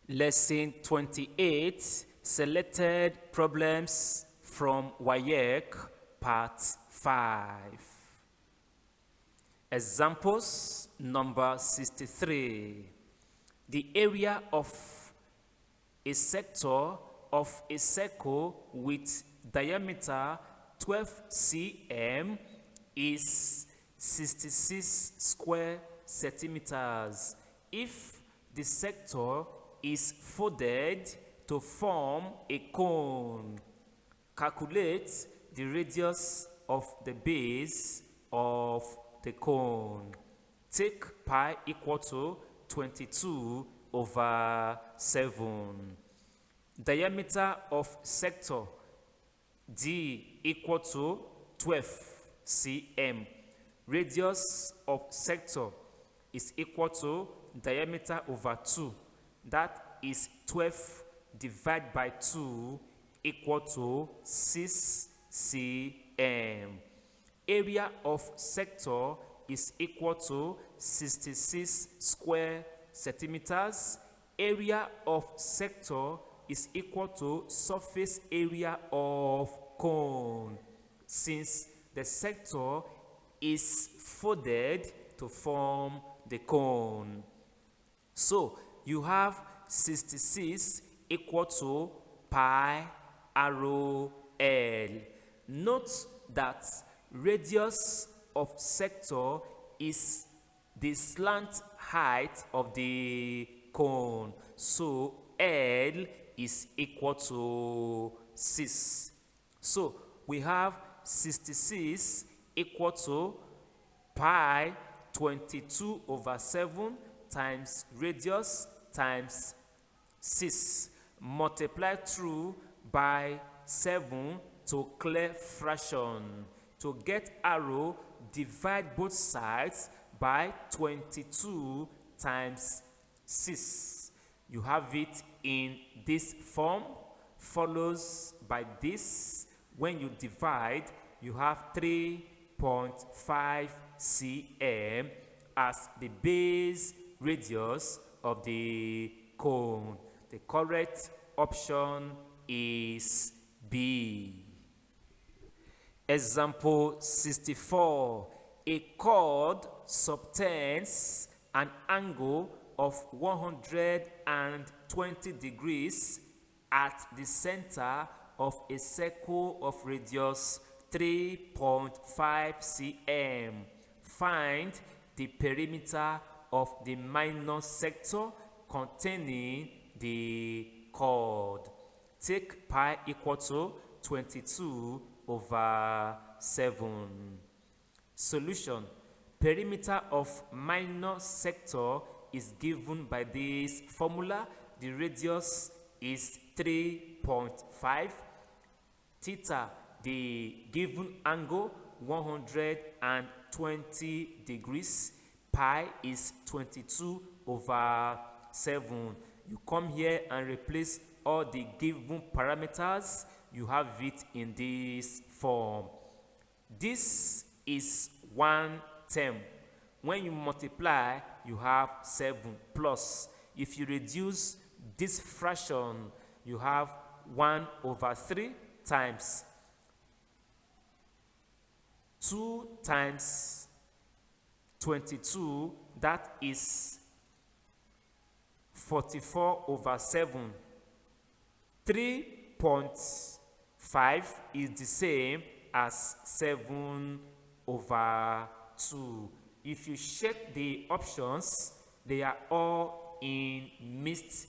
Lesson 28, Selected Problems from WAEC, Part 5. Examples number 63. The area of a sector of a circle with diameter 12 cm is 66 square centimeters. If the sector is folded to form a cone, calculate the radius of the base of the cone. Take pi equal to 22/7. Diameter of sector D equal to 12 cm. Radius of sector is equal to diameter over 2. That is 12 divided by 2 equal to 6 cm. Area of sector is equal to 66 square centimeters. Area of sector is equal to surface area of cone, since the sector is folded to form the cone. So you have 66 equal to pi arrow L. Note that radius of sector is the slant height of the cone. So L is equal to 6. So we have 66 equal to pi 22/7 times radius times 6. Multiply through by 7 to clear fraction. To get arrow, divide both sides by 22 times 6. You have it in this form, follows by this. When you divide, you have 3.5 cm as the base radius of the cone. The correct option is B. Example 64. A chord subtends an angle of 120 degrees at the center of a circle of radius 3.5 cm. Find the perimeter of the minor sector containing the chord. Take pi equal to 22/7. Solution. Perimeter of minor sector is given by this formula. The radius is 3.5. Theta, the given angle, 120 degrees. Pi is 22/7. You come here and replace all the given parameters. You have it in this form. This is one term. When you multiply, you have 7 plus. If you reduce this fraction, you have 1/3 times 2 times 22, that is 44/7. 3.5 is the same as 7/2. If you check the options, they are all in mixed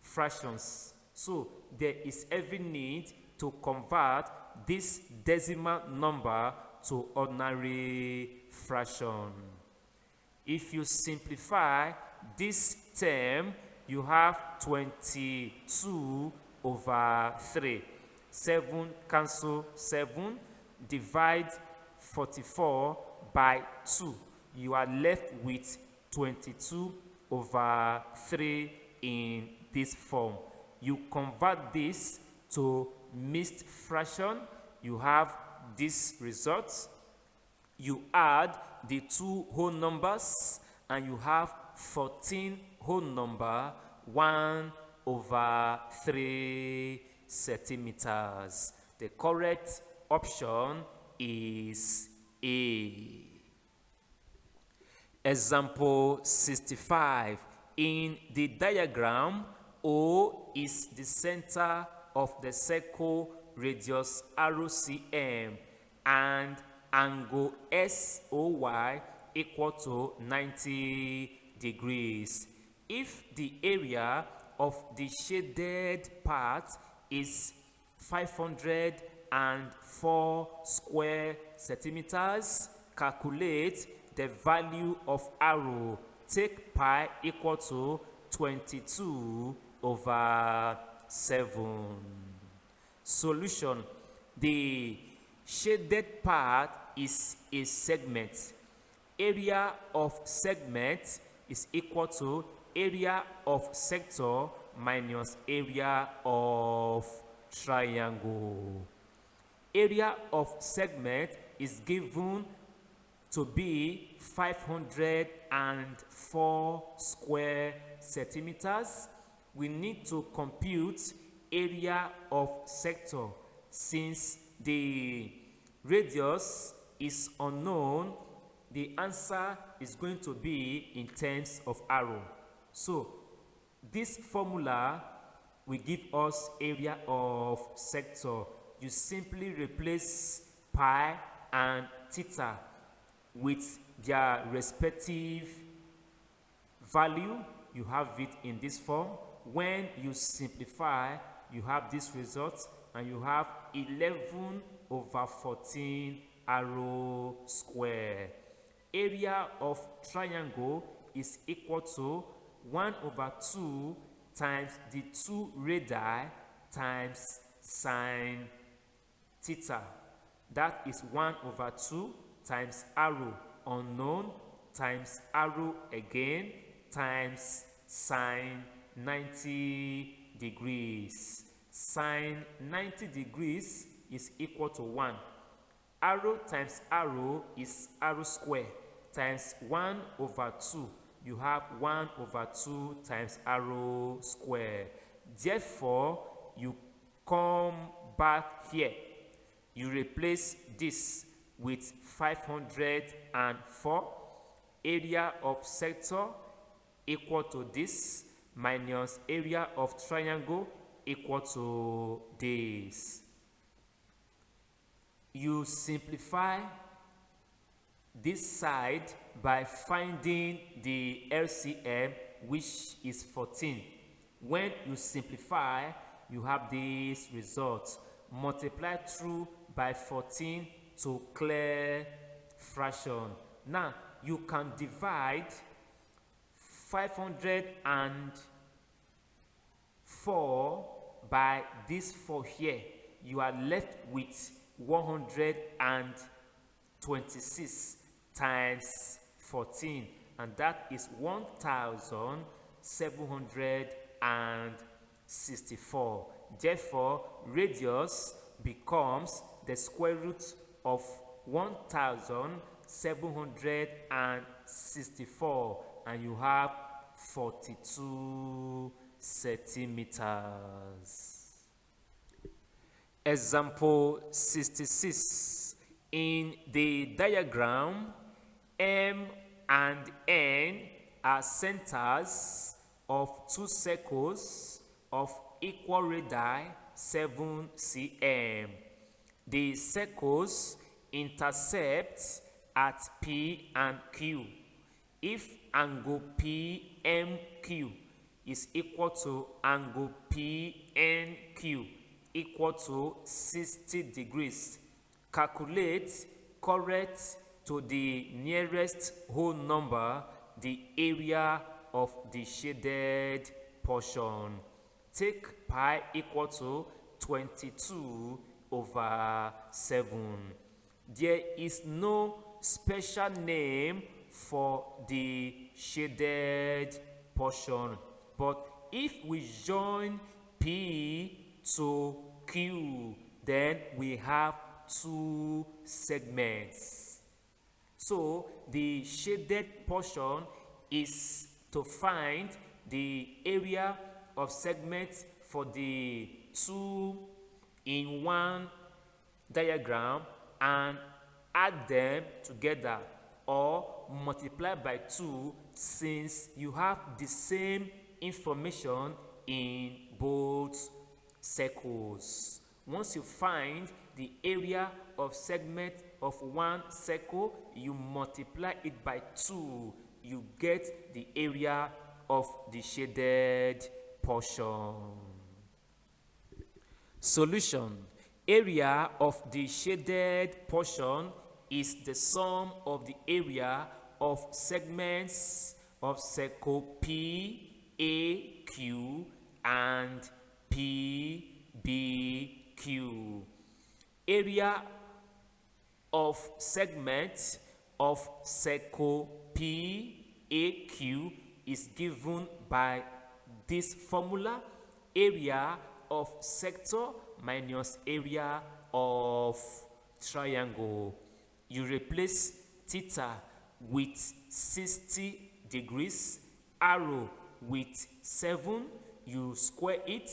fractions. So there is every need to convert this decimal number to ordinary fraction. If you simplify this term, you have 22/3. 7 cancel 7. Divide 44 by 2. You are left with 22/3 in this form. You convert this to mixed fraction. You have this result. You add the two whole numbers and you have 14 whole number, 1 over 3 centimeters. The correct option is A. Example 65. In the diagram, O is the center of the circle radius ROCM and angle SOY equal to 90 degrees. If the area of the shaded part is 504 square centimeters, calculate the value of arrow. Take pi equal to 22 over 7. Solution. The shaded part is a segment. Area of segment is equal to area of sector minus area of triangle. Area of segment is given to be 504 square centimeters. We need to compute area of sector. Since the radius is unknown, the answer is going to be in terms of arrow. So this formula will give us area of sector. You simply replace pi and theta with their respective value. You have it in this form. When you simplify, you have this result, and you have 11 over 14 arrow square. Area of triangle is equal to 1 over 2 times the 2 radii times sine theta. That is 1 over 2 times arrow unknown times arrow again times sine 90 degrees. Sine 90 degrees is equal to 1. Arrow times arrow is arrow square times 1 over 2. You have 1 over 2 times arrow square. Therefore, you come back here. You replace this with 504. Area of sector equal to this minus area of triangle equal to this. You simplify this side by finding the LCM, which is 14. When you simplify, you have this result. Multiply through by 14 to clear fraction. Now, you can divide 504 by this 4 here. You are left with 126 times 14, and that is 1764. Therefore, radius becomes the square root of 1764, and you have 42 centimeters. Example 66. In the diagram, M and N are centers of two circles of equal radii 7 cm. The circles intercept at P and Q. If angle PMQ is equal to angle PNQ equal to 60 degrees, calculate correct to the nearest whole number the area of the shaded portion. Take pi equal to 22 over 7. There is no special name for the shaded portion, but if we join P to Q, then we have two segments. So the shaded portion is to find the area of segments for the 2-in-1 diagram and add them together, or multiply by 2 since you have the same information in both circles. Once you find the area of segment of one circle, you multiply it by 2, you get the area of the shaded portion. Solution. Area of the shaded portion is the sum of the area of segments of circle PAQ and PBQ. Area of segment of circle PAQ is given by this formula: area of sector minus area of triangle. You replace theta with 60 degrees, arrow with 7, you square it,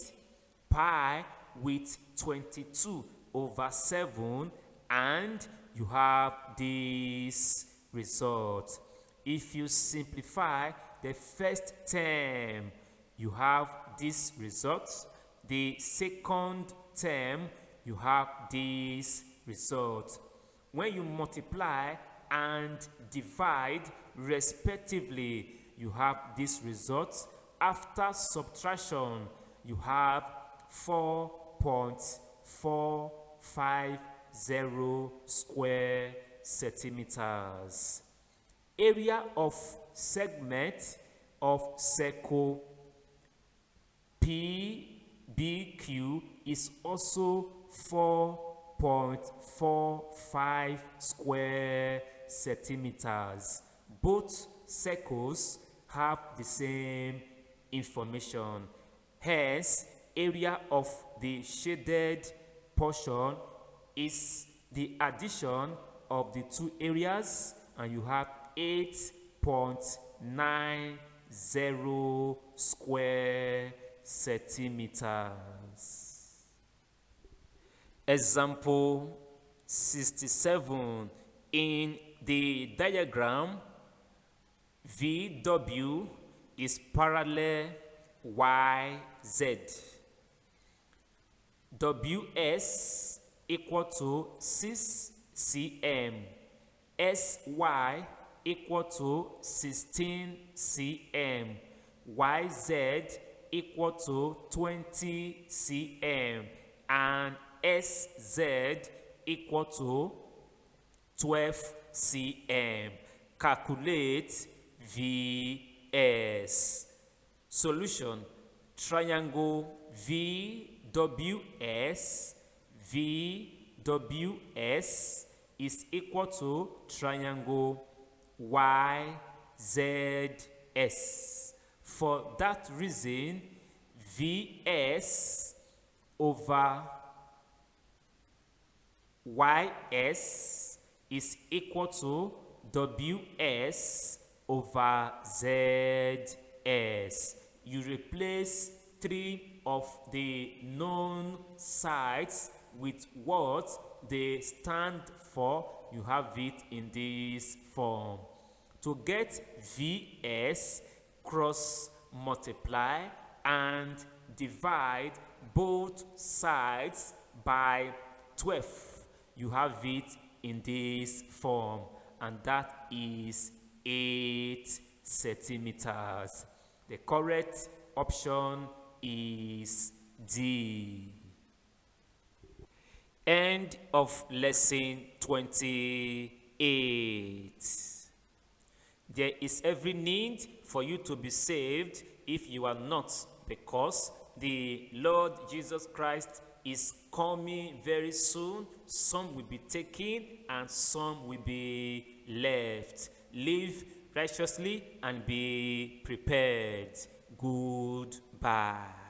pi with 22/7, and you have this result. If you simplify the first term, you have this result. The second term, you have this result. When you multiply and divide respectively, you have this result. After subtraction, you have 4.450 square centimeters. Area of segment of circle PBQ is also 4.45 square centimeters. Both circles have the same information. Hence, area of the shaded portion is the addition of the two areas, and you have 8.90 square centimeters. Example 67. In the diagram, VW is parallel YZ. WS equal to 6 cm. SY equal to 16 cm. YZ equal to 20 cm. And SZ equal to 12 cm. Calculate VS. Solution. Triangle VWS is equal to triangle YZS. For that reason, VS over YS is equal to WS over ZS. You replace 3 of the known sides with what they stand for. You have it in this form. To get VS, cross multiply and divide both sides by 12. You have it in this form, and that is 8 centimeters. The correct option is D. End of lesson 28. There is every need for you to be saved if you are not, because the Lord Jesus Christ is coming very soon. Some will be taken and some will be left. Live righteously and be prepared. Goodbye.